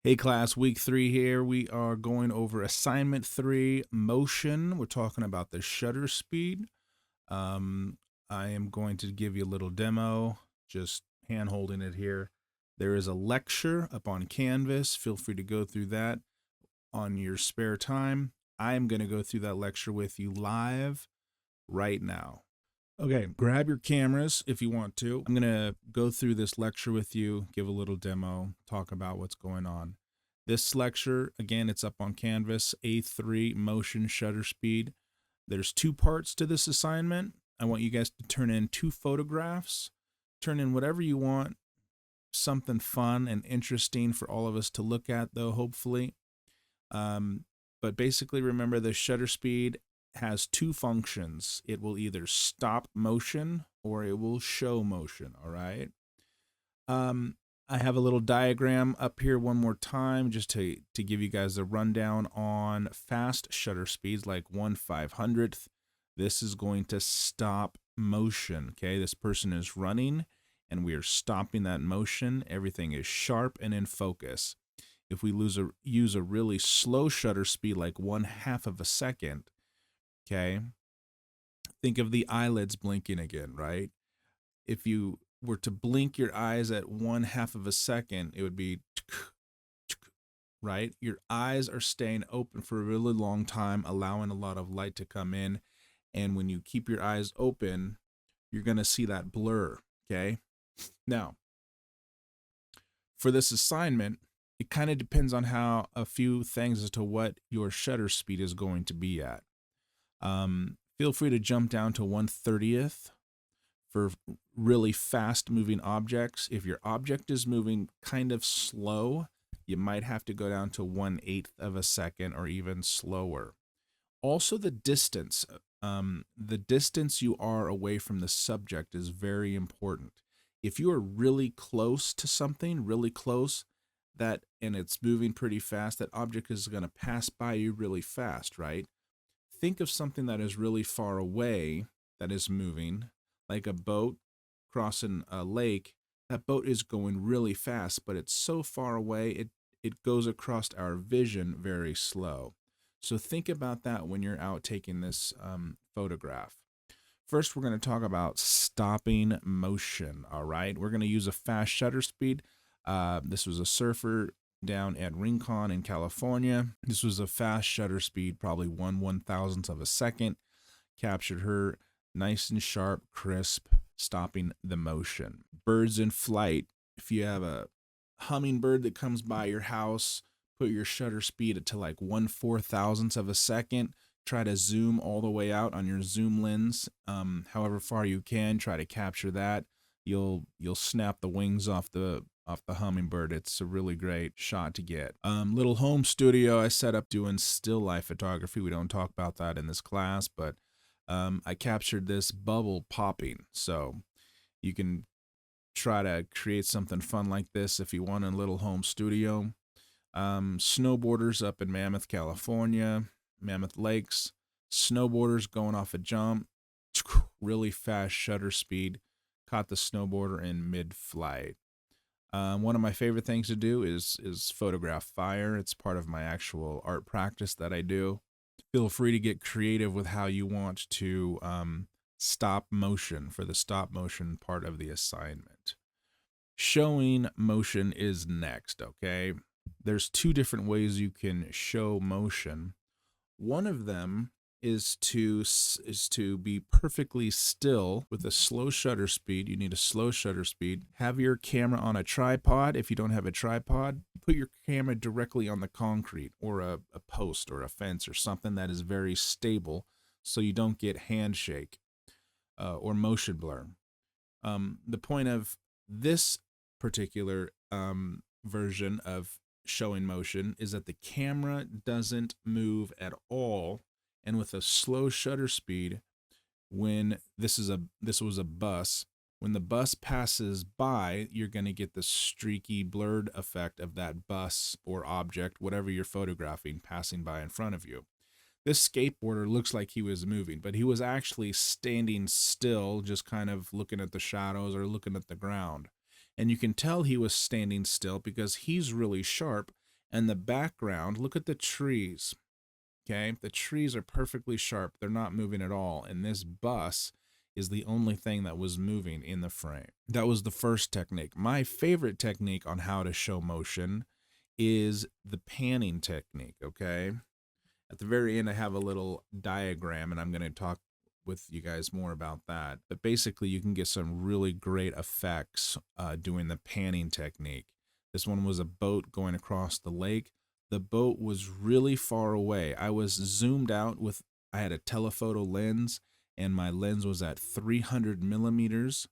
Hey class, week 3 here. We are going over assignment 3, motion. We're talking about the shutter speed. Um, I am going to give you a little demo, just hand holding it here. There is a lecture up on Canvas. Feel free to go through that on your spare time. I am going to go through that lecture with you live right now. Okay, grab your cameras if you want to. I'm going to go through this lecture with you, give a little demo, talk about what's going on. This lecture, again, it's up on Canvas, A3 motion shutter speed. There's 2 parts to this assignment. I want you guys to turn in 2 photographs. Turn in whatever you want, something fun and interesting for all of us to look at, though, hopefully. But basically, remember the shutter speed has 2 functions. It will either stop motion or it will show motion, all right? I have a little diagram up here one more time just to give you guys a rundown on fast shutter speeds like 1/500th. This is going to stop motion, okay? This person is running and we are stopping that motion. Everything is sharp and in focus. If we use a really slow shutter speed like 1/2 of a second, okay? Think of the eyelids blinking again, right? If you were to blink your eyes at 1/2 of a second, it would be right? Your eyes are staying open for a really long time, allowing a lot of light to come in. And when you keep your eyes open, you're going to see that blur, okay? Now, for this assignment, it kind of depends on how a few things as to what your shutter speed is going to be at. Feel free to jump down to 1/30th for really fast moving objects. If your object is moving kind of slow, you might have to go down to 1/8 of a second or even slower. Also, the distance. The distance you are away from the subject is very important. If you are really close to something, really close, and it's moving pretty fast, that object is going to pass by you really fast, right? Think of something that is really far away that is moving, like a boat crossing a lake. That boat is going really fast, but it's so far away, it goes across our vision very slow. So think about that when you're out taking this photograph. First, we're going to talk about stopping motion, all right? We're going to use a fast shutter speed. This was a surfer down at Rincon in California. This was a fast shutter speed, probably 1/1000th of a second. Captured her nice and sharp, crisp, stopping the motion. Birds in flight. If you have a hummingbird that comes by your house, put your shutter speed to like 1/4000th of a second. Try to zoom all the way out on your zoom lens, however far you can. Try to capture that. You'll snap the wings off the hummingbird. It's a really great shot to get. Little home studio I set up doing still life photography. We don't talk about that in this class, but I captured this bubble popping. So you can try to create something fun like this if you want in a little home studio. Snowboarders up in Mammoth, California, Mammoth Lakes. Snowboarders going off a jump, really fast shutter speed, caught the snowboarder in mid-flight. One of my favorite things to do is photograph fire. It's part of my actual art practice that I do. Feel free to get creative with how you want to stop motion for the stop motion part of the assignment. Showing motion is next, okay? There's 2 different ways you can show motion. One of them is to be perfectly still with a slow shutter speed. You need a slow shutter speed. Have your camera on a tripod. If you don't have a tripod, put your camera directly on the concrete or a post or a fence or something that is very stable so you don't get handshake or motion blur. The point of this particular version of showing motion is that the camera doesn't move at all, and with a slow shutter speed, when this was a bus, when the bus passes by, you're going to get the streaky blurred effect of that bus or object, whatever you're photographing, passing by in front of you. This skateboarder looks like he was moving, but he was actually standing still, just kind of looking at the shadows or looking at the ground. And you can tell he was standing still because he's really sharp And the background, look at the trees. Okay, the trees are perfectly sharp. They're not moving at all. And this bus is the only thing that was moving in the frame. That was the first technique. My favorite technique on how to show motion is the panning technique, okay? At the very end, I have a little diagram, and I'm going to talk with you guys more about that. But basically, you can get some really great effects doing the panning technique. This one was a boat going across the lake. The boat was really far away. I was zoomed out with, I had a telephoto lens, and my lens was at 300 millimeters.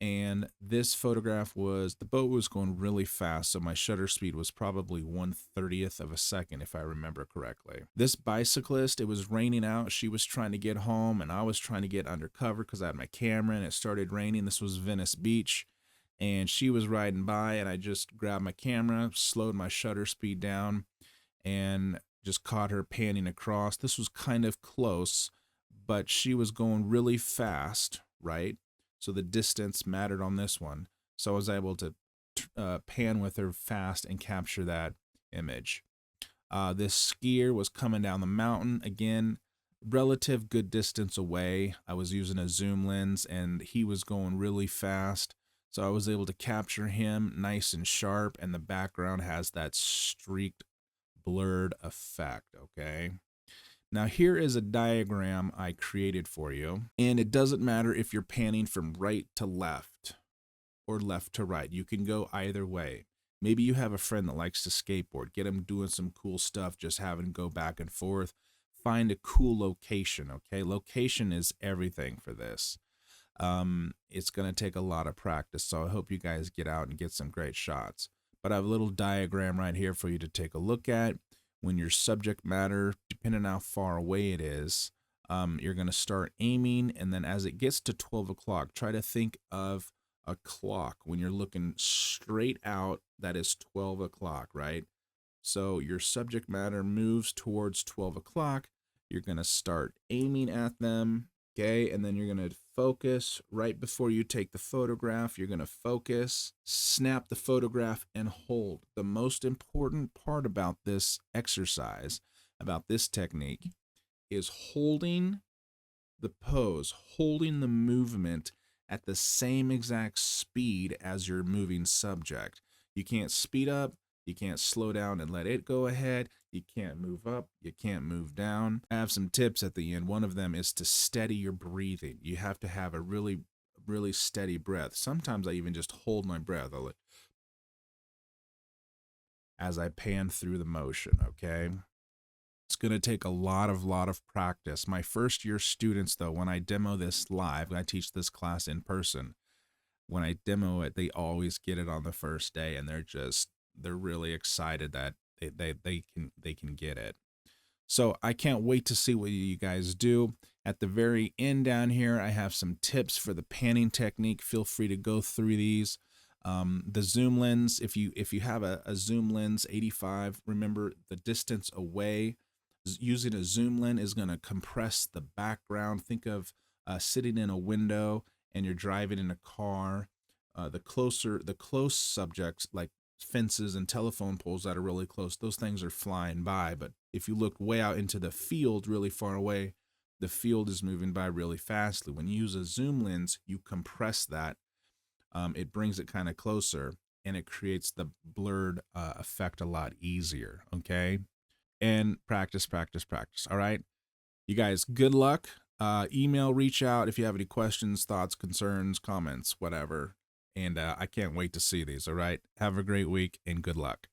And this photograph was, the boat was going really fast, so my shutter speed was probably 1/30th of a second, if I remember correctly. This bicyclist, it was raining out. She was trying to get home, and I was trying to get undercover because I had my camera, and it started raining. This was Venice Beach, and she was riding by, and I just grabbed my camera, slowed my shutter speed down, and just caught her panning across. This was kind of close, but she was going really fast, right? So the distance mattered on this one. So I was able to pan with her fast and capture that image. This skier was coming down the mountain. Again, relative good distance away. I was using a zoom lens and he was going really fast. So I was able to capture him nice and sharp, and the background has that streaked, blurred effect, okay? Now here is a diagram I created for you, and it doesn't matter if you're panning from right to left or left to right. You can go either way. Maybe you have a friend that likes to skateboard. Get him doing some cool stuff, just having him go back and forth. Find a cool location, okay? Location is everything for this. It's going to take a lot of practice, so I hope you guys get out and get some great shots. But I have a little diagram right here for you to take a look at. When your subject matter, depending on how far away it is, you're going to start aiming, and then as it gets to 12 o'clock, try to think of a clock. When you're looking straight out, that is 12 o'clock, right? So your subject matter moves towards 12 o'clock. You're going to start aiming at them, okay? And then you're going to focus right before you take the photograph. You're going to focus, snap the photograph, and hold. The most important part about this exercise, about this technique, is holding the pose, holding the movement at the same exact speed as your moving subject. You can't speed up. You can't slow down and let it go ahead. You can't move up. You can't move down. I have some tips at the end. One of them is to steady your breathing. You have to have a really, really steady breath. Sometimes I even just hold my breath as I pan through the motion, okay? It's going to take a lot of practice. My first year students, though, when I demo this live, when I teach this class in person, when I demo it, they always get it on the first day, and they're really excited that they can get it. So I can't wait to see what you guys do. At the very end down here, I have some tips for the panning technique. Feel free to go through these. The zoom lens, if you have a zoom lens 85, remember the distance away. Using a zoom lens is going to compress the background. Think of sitting in a window and you're driving in a car. The close subjects like fences and telephone poles that are really close, those things are flying by. But if you look way out into the field really far away, the field is moving by really fastly. When you use a zoom lens, you compress that. It brings it kind of closer, and it creates the blurred effect a lot easier, okay? And practice, practice, practice, all right? You guys, good luck. Email, reach out if you have any questions, thoughts, concerns, comments, whatever. And I can't wait to see these, all right? Have a great week and good luck.